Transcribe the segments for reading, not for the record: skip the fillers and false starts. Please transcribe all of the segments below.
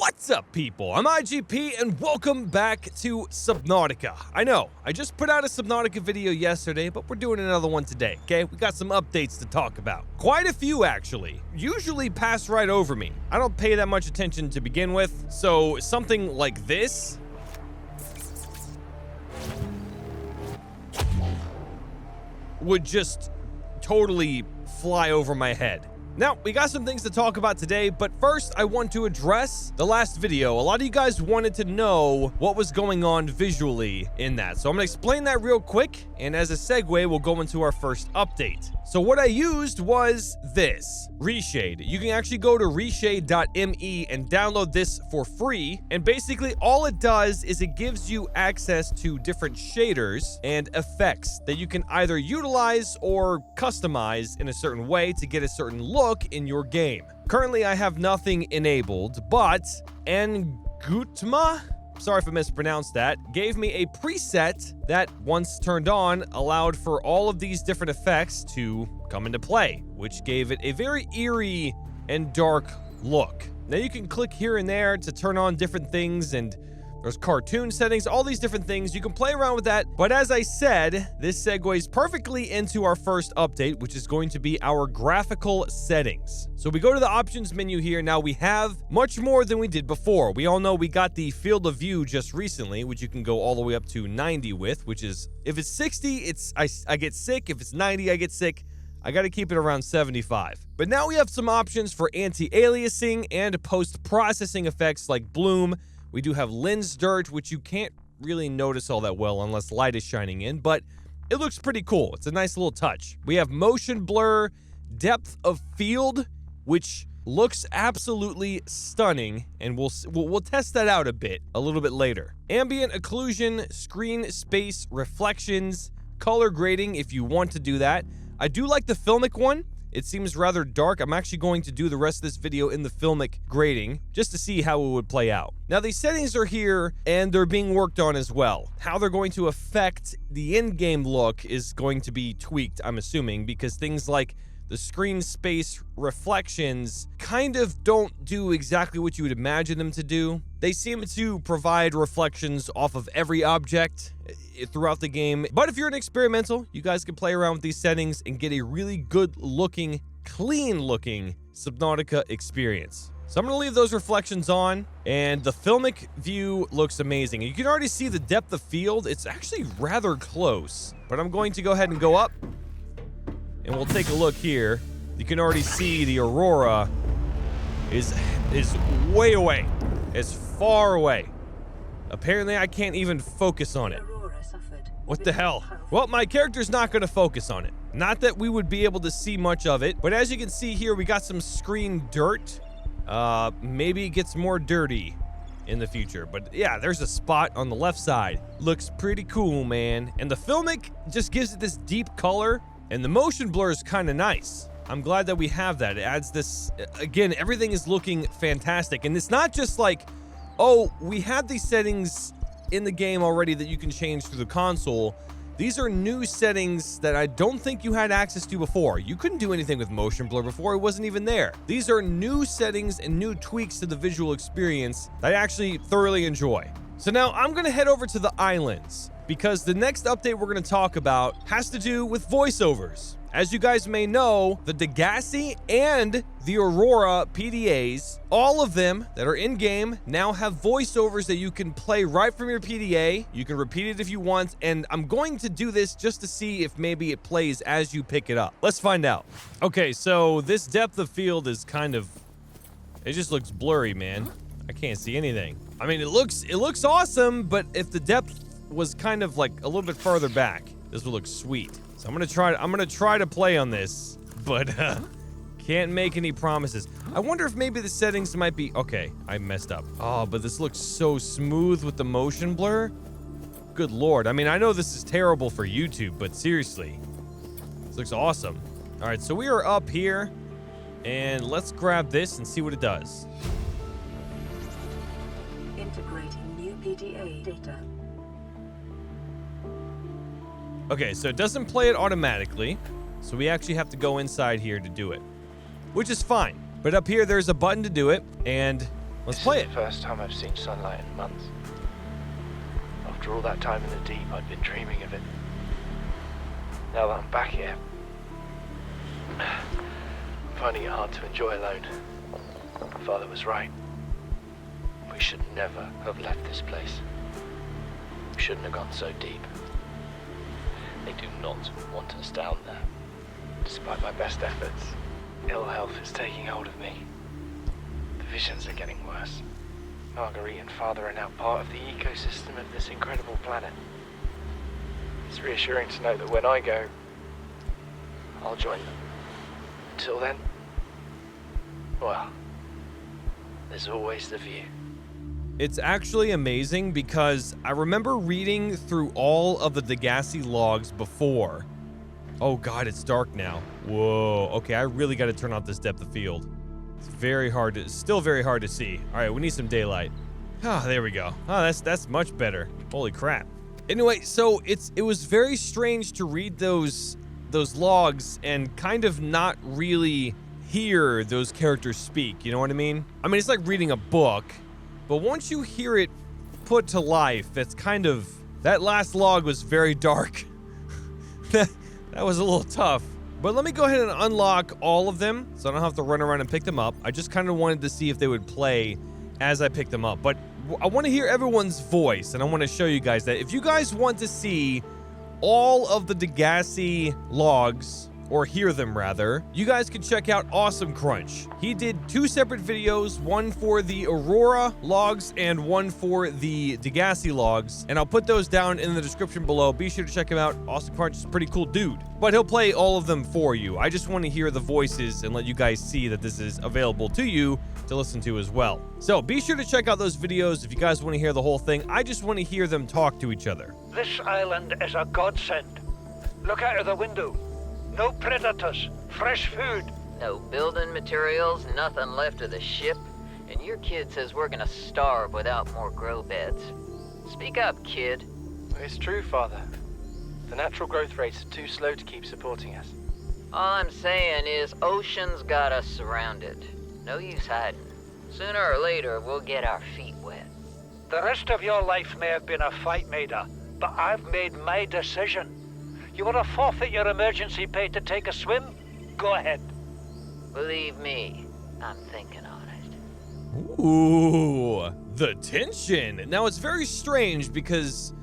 What's up, people? I'm IGP, and welcome back to Subnautica. I know, I just put out a Subnautica video yesterday, but we're doing another one today, okay? We got some updates to talk about. Quite a few, actually. Usually pass right over me. I don't pay that much attention to begin with, so something like this would just totally fly over my head. Now, we got some things to talk about today, but first I want to address the last video. A lot of you guys wanted to know what was going on visually in that. So I'm gonna explain that real quick, and as a segue, we'll go into our first update. So what I used was this, Reshade. You can actually go to reshade.me and download this for free. And basically all it does is it gives you access to different shaders and effects that you can either utilize or customize in a certain way to get a certain look in your game. Currently, I have nothing enabled, but Ngutma, sorry if I mispronounced that, gave me a preset that, once turned on, allowed for all of these different effects to come into play, which gave it a very eerie and dark look. Now you can click here and there to turn on different things, and there's cartoon settings, all these different things. You can play around with that. But as I said, this segues perfectly into our first update, which is going to be our graphical settings. So we go to the options menu here. Now we have much more than we did before. We all know we got the field of view just recently, which you can go all the way up to 90 with, which is, if it's 60, I get sick. If it's 90, I get sick. I got to keep it around 75. But now we have some options for anti-aliasing and post-processing effects like bloom. We do have lens dirt, which you can't really notice all that well unless light is shining in, but it looks pretty cool. It's a nice little touch. We have motion blur, depth of field, which looks absolutely stunning, and we'll test that out a little bit later. Ambient occlusion, screen space reflections, color grading if you want to do that. I do like the filmic one. It seems rather dark. I'm actually going to do the rest of this video in the filmic grading just to see how it would play out. Now, these settings are here and they're being worked on as well. How they're going to affect the in-game look is going to be tweaked, I'm assuming, because things like the screen space reflections kind of don't do exactly what you would imagine them to do. They seem to provide reflections off of every object throughout the game. But if you're an experimental, you guys can play around with these settings and get a really good looking, clean looking Subnautica experience. So I'm going to leave those reflections on, and the filmic view looks amazing. You can already see the depth of field. It's actually rather close, but I'm going to go ahead and go up, and we'll take a look here. You can already see the Aurora is way away. It's far away. Apparently, I can't even focus on it. What the hell? Well, my character's not going to focus on it. Not that we would be able to see much of it, but as you can see here, we got some screen dirt. Maybe it gets more dirty in the future, but yeah, there's a spot on the left side. Looks pretty cool, man. And the filmic just gives it this deep color, and the motion blur is kind of nice. I'm glad that we have that. It adds this, again, everything is looking fantastic. And it's not just like, oh, we had these settings in the game already that you can change through the console. These are new settings that I don't think you had access to before. You couldn't do anything with motion blur before. It wasn't even there. These are new settings and new tweaks to the visual experience that I actually thoroughly enjoy. So now I'm going to head over to the islands, because the next update we're going to talk about has to do with voiceovers. As you guys may know, the Degaasi and the Aurora PDAs, all of them that are in-game, now have voiceovers that you can play right from your PDA. You can repeat it if you want, and I'm going to do this just to see if maybe it plays as you pick it up. Let's find out. Okay, so this depth of field is kind of... it just looks blurry, man. I can't see anything. I mean, it looks awesome, but if the depth was kind of like a little bit further back, this would look sweet. So I'm gonna try to play on this, but can't make any promises. I wonder if maybe the settings might be... okay, I messed up. Oh, but this looks so smooth with the motion blur. Good lord. I mean, I know this is terrible for YouTube, but seriously, this looks awesome. All right, so we are up here, and let's grab this and see what it does. Integrating new PDA data. Okay, so it doesn't play it automatically, so we actually have to go inside here to do it, which is fine. But up here, there's a button to do it, and Let's play it. This is the first time I've seen sunlight in months. After all that time in the deep, I'd been dreaming of it. Now that I'm back here, I'm finding it hard to enjoy alone. Father was right. We should never have left this place. We shouldn't have gone so deep. They do not want us down there. Despite my best efforts, ill health is taking hold of me. The visions are getting worse. Marguerite and Father are now part of the ecosystem of this incredible planet. It's reassuring to know that when I go, I'll join them. Until then, well, there's always the view. It's actually amazing because I remember reading through all of the Degaasi logs before. Oh God, it's dark now. Whoa, okay, I really got to turn off this depth of field. It's still very hard to see. All right, we need some daylight. Ah, there we go. Oh, that's much better. Holy crap. Anyway, so it was very strange to read those logs and kind of not really hear those characters speak, you know what I mean? I mean, it's like reading a book, but once you hear it put to life, it's kind of, that last log was very dark. That was a little tough. But let me go ahead and unlock all of them so I don't have to run around and pick them up. I just kind of wanted to see if they would play as I pick them up. But I want to hear everyone's voice, and I want to show you guys that if you guys want to see all of the Degaasi logs, or hear them rather, you guys can check out Awesome Crunch. He did 2 separate videos, one for the Aurora logs and one for the Degaasi logs, and I'll put those down in the description below. Be sure to check him out. Awesome Crunch is a pretty cool dude, but he'll play all of them for you. I just want to hear the voices and let you guys see that this is available to you to listen to as well. So be sure to check out those videos if you guys want to hear the whole thing. I just want to hear them talk to each other. This island is a godsend. Look out of the window. No predators, fresh food. No building materials, nothing left of the ship. And your kid says we're gonna starve without more grow beds. Speak up, kid. It's true, Father. The natural growth rates are too slow to keep supporting us. All I'm saying is ocean's got us surrounded. No use hiding. Sooner or later, we'll get our feet wet. The rest of your life may have been a fight, Maida, but I've made my decision. You want to forfeit your emergency pay to take a swim? Go ahead. Believe me, I'm thinking on it. Ooh, the tension. Now it's very strange because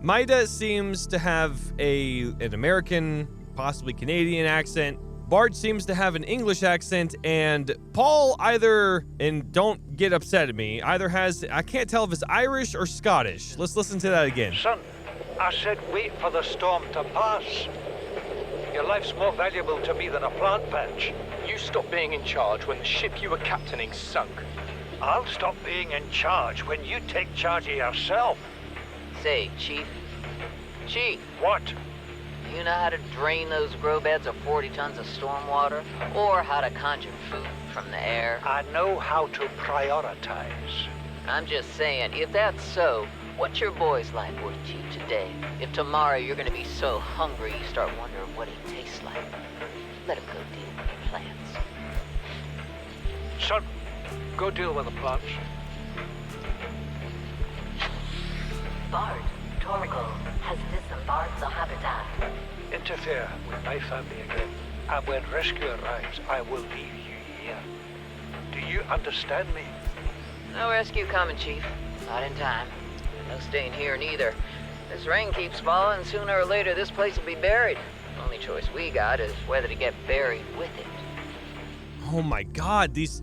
Maida seems to have an American, possibly Canadian accent. Bart seems to have an English accent, and Paul either, and don't get upset at me, either has, I can't tell if it's Irish or Scottish. Let's listen to that again. Son, I said wait for the storm to pass. Your life's more valuable to me than a plant patch. You stopped being in charge when the ship you were captaining sunk. I'll stop being in charge when you take charge of yourself. Say, Chief. Chief, What? you know how to drain those grow beds of 40 tons of storm water? Or how to conjure food from the air? I know how to prioritize. I'm just saying, if that's so, what's your boy's life worth to you today? If tomorrow you're gonna be so hungry you start wondering what he tastes like, let him go deal with the plants. Son, go deal with the plants. Bard, Torgal has disembarked the habitat. Interfere with my family again, and when rescue arrives, I will leave you here. Do you understand me? No rescue coming, Chief. Not in time. No staying here neither. This rain keeps falling, sooner or later this place will be buried. Only choice we got is whether to get buried with it. Oh my God, these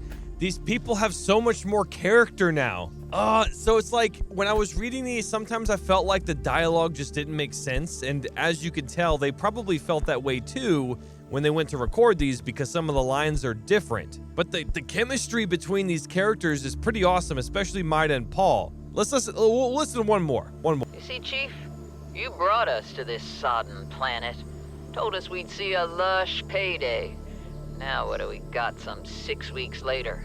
people have so much more character now. So it's like when I was reading these, sometimes I felt like the dialogue just didn't make sense. And as you could tell, they probably felt that way too when they went to record these because some of the lines are different. But the chemistry between these characters is pretty awesome, especially Maida and Paul. Let's listen. We'll listen to one more. You see, Chief, you brought us to this sodden planet. Told us we'd see a lush payday. Now what do we got some 6 weeks later?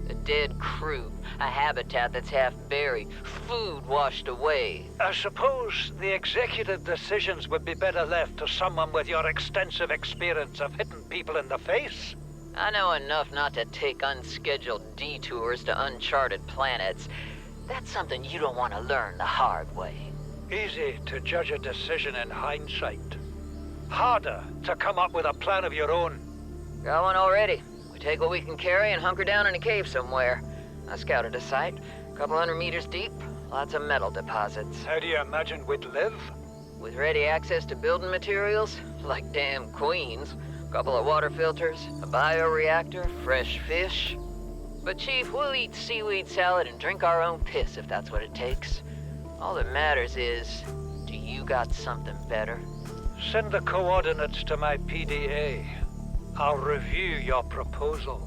A dead crew, a habitat that's half buried, food washed away. I suppose the executive decisions would be better left to someone with your extensive experience of hitting people in the face. I know enough not to take unscheduled detours to uncharted planets. That's something you don't want to learn the hard way. Easy to judge a decision in hindsight. Harder to come up with a plan of your own. Got one already. We take what we can carry and hunker down in a cave somewhere. I scouted a site, a couple 100 meters deep, lots of metal deposits. How do you imagine we'd live? With ready access to building materials, like damn queens, a couple of water filters, a bioreactor, fresh fish. But Chief, we'll eat seaweed salad and drink our own piss if that's what it takes. All that matters is, do you got something better? Send the coordinates to my PDA. I'll review your proposal.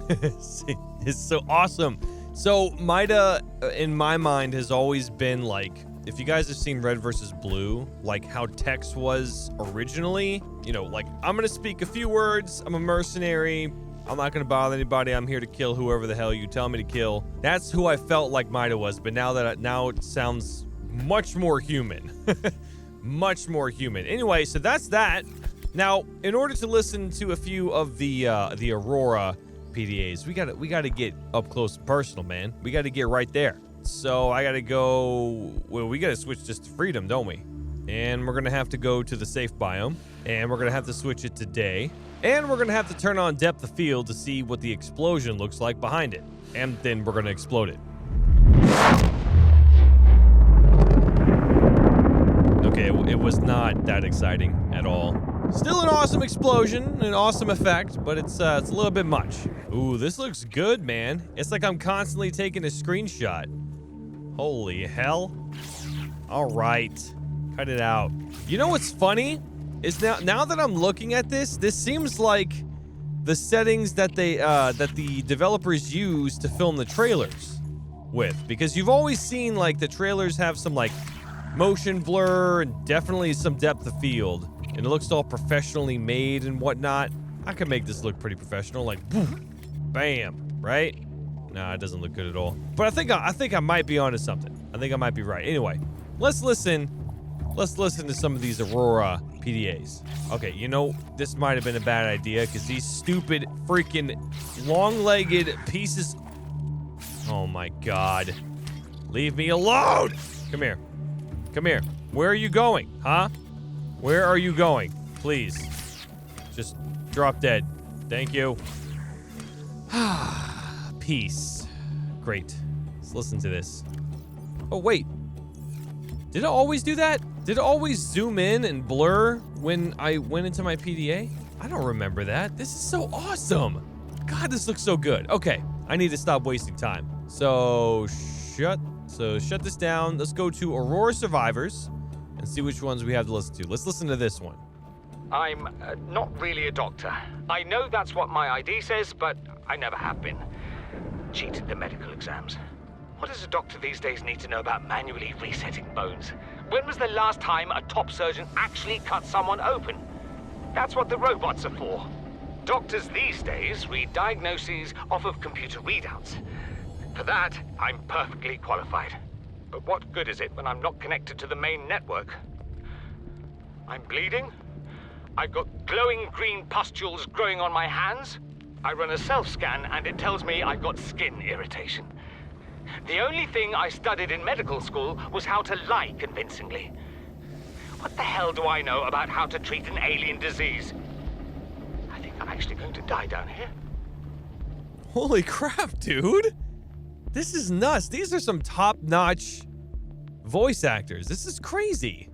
It's so awesome. So Mida, in my mind, has always been like, if you guys have seen Red vs. Blue, like how Tex was originally, you know, like, I'm gonna speak a few words, I'm a mercenary, I'm not gonna bother anybody, I'm here to kill whoever the hell you tell me to kill. That's who I felt like Mida was, but now it sounds much more human. Much more human. Anyway, so that's that. Now, in order to listen to a few of the Aurora PDAs, we gotta get up close and personal, man. We gotta get right there. So I gotta go. Well, we gotta switch this to freedom, don't we? And we're gonna have to go to the safe biome, and we're gonna have to switch it to day, and we're gonna have to turn on depth of field to see what the explosion looks like behind it, and then we're gonna explode it. Okay, it was not that exciting at all. Still an awesome explosion, an awesome effect, but it's a little bit much. Ooh, this looks good, man. It's like I'm constantly taking a screenshot. Holy hell. All right, cut it out. You know what's funny? Is now that I'm looking at this seems like the settings that the developers use to film the trailers with, because you've always seen like the trailers have some like motion blur and definitely some depth of field, and it looks all professionally made and whatnot. I could make this look pretty professional, like boom, bam, right? Nah, it doesn't look good at all. But I think I might be onto something. I think I might be right. Anyway, let's listen to some of these Aurora PDAs. Okay, you know, this might have been a bad idea because these stupid freaking long-legged pieces. Oh my God. Leave me alone. Come here. Come here. Where are you going, huh? Where are you going? Please. Just drop dead. Thank you. Peace. Great. Let's listen to this. Oh, wait. Did it always do that? Did it always zoom in and blur when I went into my PDA? I don't remember that. This is so awesome. God, this looks so good. Okay, I need to stop wasting time. So shut this down. Let's go to Aurora Survivors and see which ones we have to listen to. Let's listen to this one. I'm not really a doctor. I know that's what my ID says, but I never have been. Cheated the medical exams. What does a doctor these days need to know about manually resetting bones? When was the last time a top surgeon actually cut someone open? That's what the robots are for. Doctors these days read diagnoses off of computer readouts. For that, I'm perfectly qualified. But what good is it when I'm not connected to the main network? I'm bleeding. I've got glowing green pustules growing on my hands. I run a self-scan and it tells me I've got skin irritation. The only thing I studied in medical school was how to lie convincingly. What the hell do I know about how to treat an alien disease? I think I'm actually going to die down here. Holy crap, dude. This is nuts. These are some top-notch voice actors. This is crazy.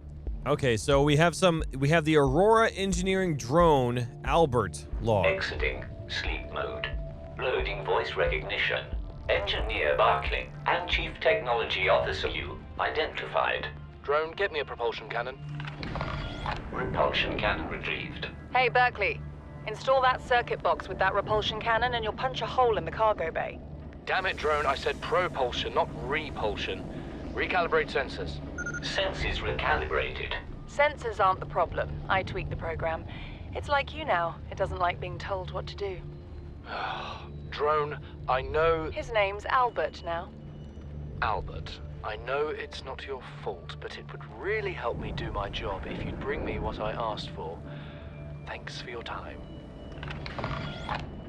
Okay, so we have the Aurora engineering drone Albert log. Exiting sleep mode. Loading voice recognition. Engineer Barkling and Chief Technology Officer you identified. Drone, get me a propulsion cannon. Repulsion cannon retrieved. Hey, Berkeley. Install that circuit box with that repulsion cannon and you'll punch a hole in the cargo bay. Damn it, Drone, I said propulsion, not repulsion. Recalibrate sensors. Sensors recalibrated. Sensors aren't the problem. I tweak the program. It's like you now. It doesn't like being told what to do. Drone, I know... His name's Albert now. Albert, I know it's not your fault, but it would really help me do my job if you'd bring me what I asked for. Thanks for your time.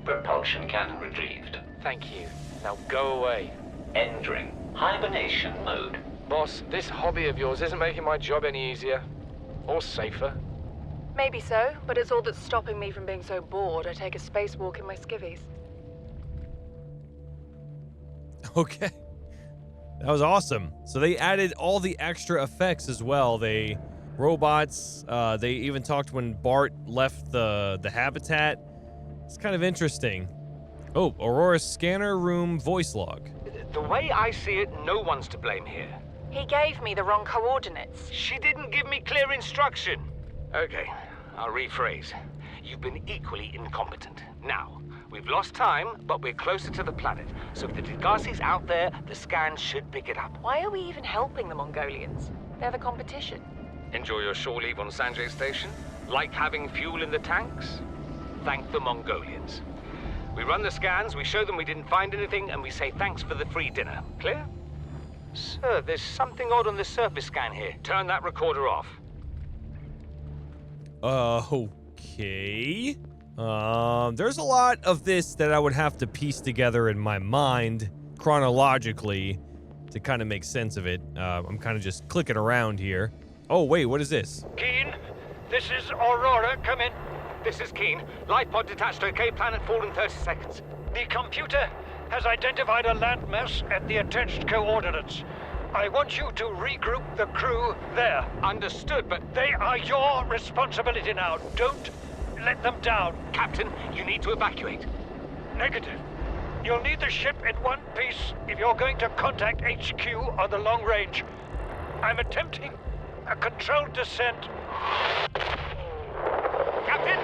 Propulsion can retrieved. Thank you. Now go away. Entering hibernation mode. Boss, this hobby of yours isn't making my job any easier. Or safer. Maybe so, but it's all that's stopping me from being so bored I take a spacewalk in my skivvies. Okay. That was awesome. So they added all the extra effects as well. Robots, they even talked when Bart left the habitat. It's kind of interesting. Oh, Aurora's scanner room voice log. The way I see it, no one's to blame here. He gave me the wrong coordinates. She didn't give me clear instruction. Okay, I'll rephrase. You've been equally incompetent. Now, we've lost time, but we're closer to the planet. So if the Degasi's out there, the scans should pick it up. Why are we even helping the Mongolians? They're the competition. Enjoy your shore leave on Sanjay Station? Like having fuel in the tanks? Thank the Mongolians. We run the scans, we show them we didn't find anything, and we say thanks for the free dinner. Clear? Sir, there's something odd on the surface scan here. Turn that recorder off. Okay. There's a lot of this that I would have to piece together in my mind chronologically to kind of make sense of it. I'm kind of just clicking around here. Oh, wait, what is this? Keen, this is Aurora. Come in. This is Keen. Life pod detached to OK planet fall in 30 seconds. The computer has identified a landmass at the attached coordinates. I want you to regroup the crew there. Understood, but They are your responsibility now. Don't let them down. Captain, you need to evacuate. Negative. You'll need the ship in one piece if you're going to contact HQ on the long range. I'm attempting a controlled descent. Captain!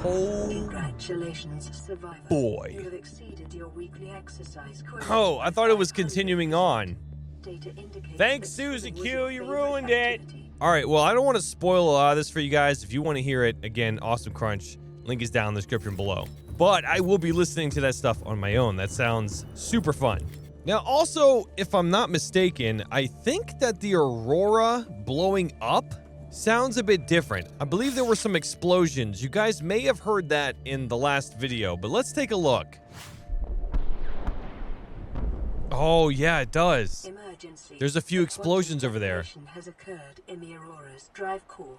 Oh, Congratulations, survivor. boy. You have exceeded your weekly exercise quota. Oh, I thought it was continuing on. Data indicates Thanks, that Susie swimming was Q, your you favorite ruined it. activity. All right, well, I don't want to spoil a lot of this for you guys. If you want to hear it, again, Awesome Crunch, link is down in the description below. But I will be listening to that stuff on my own. That sounds super fun. Now, also, if I'm not mistaken, I think that the Aurora blowing up sounds a bit different. I believe there were some explosions. You guys may have heard that in the last video, but let's take a look. Oh, yeah, it does. Emergency. There's a few A explosions quantum over there. separation has occurred in the Aurora's drive core.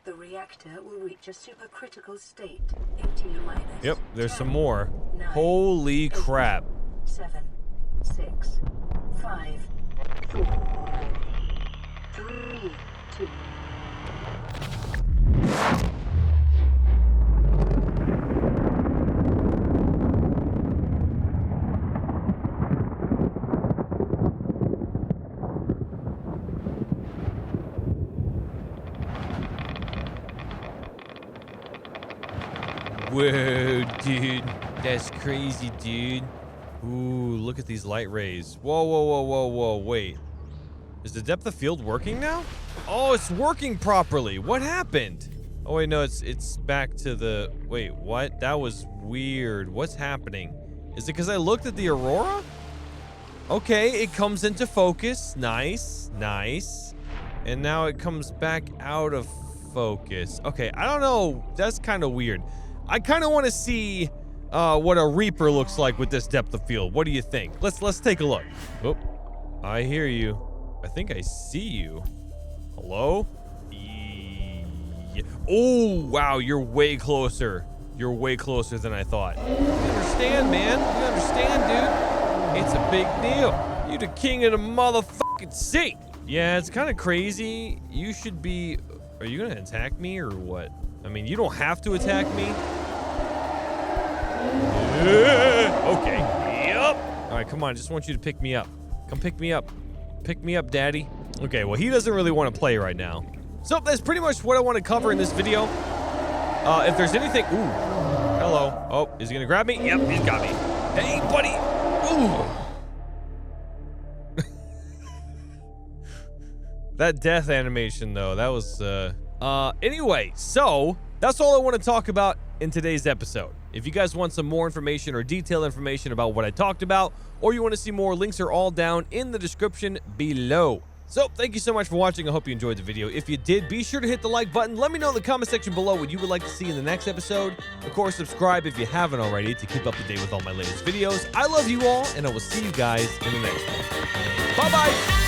The reactor will reach a supercritical state in T-minus. Yep, there's 10, some more. 9, Holy 8, crap. 7, 6, 5, 4, 3, 2. Whoa, dude. That's crazy, dude. Ooh, look at these light rays. Whoa, whoa, whoa, whoa, whoa, wait. Is the depth of field working now? Oh, it's working properly. What happened? Oh, wait, no, it's back to the... Wait, what? That was weird. What's happening? Is it because I looked at the Aurora? Okay, it comes into focus. Nice, nice. And now it comes back out of focus. Okay, I don't know. That's kind of weird. I kind of want to see what a Reaper looks like with this depth of field. What do you think? Let's take a look. Oh, I hear you. I think I see you. Hello? Oh, wow, you're way closer. You're way closer than I thought. You understand, man? You understand, dude? It's a big deal. You the king of the motherfucking sea. Yeah, it's kind of crazy. You should be... Are you gonna attack me or what? I mean, you don't have to attack me. Okay. Yep. All right, come on. I just want you to pick me up. Come pick me up. Pick me up, daddy. Okay, well, he doesn't really want to play right now. So that's pretty much what I want to cover in this video. If there's anything... Ooh. Hello. Oh, is he going to grab me? Yep, he's got me. Hey, buddy. Ooh. That death animation, though, that was... Anyway, so that's all I want to talk about in today's episode. If you guys want some more information or detailed information about what I talked about, or you want to see more, links are all down in the description below. So thank you so much for watching. I hope you enjoyed the video. If you did, be sure to hit the like button. Let me know in the comment section below what you would like to see in the next episode. Of course, subscribe if you haven't already to keep up to date with all my latest videos. I love you all, and I will see you guys in the next one. Bye-bye.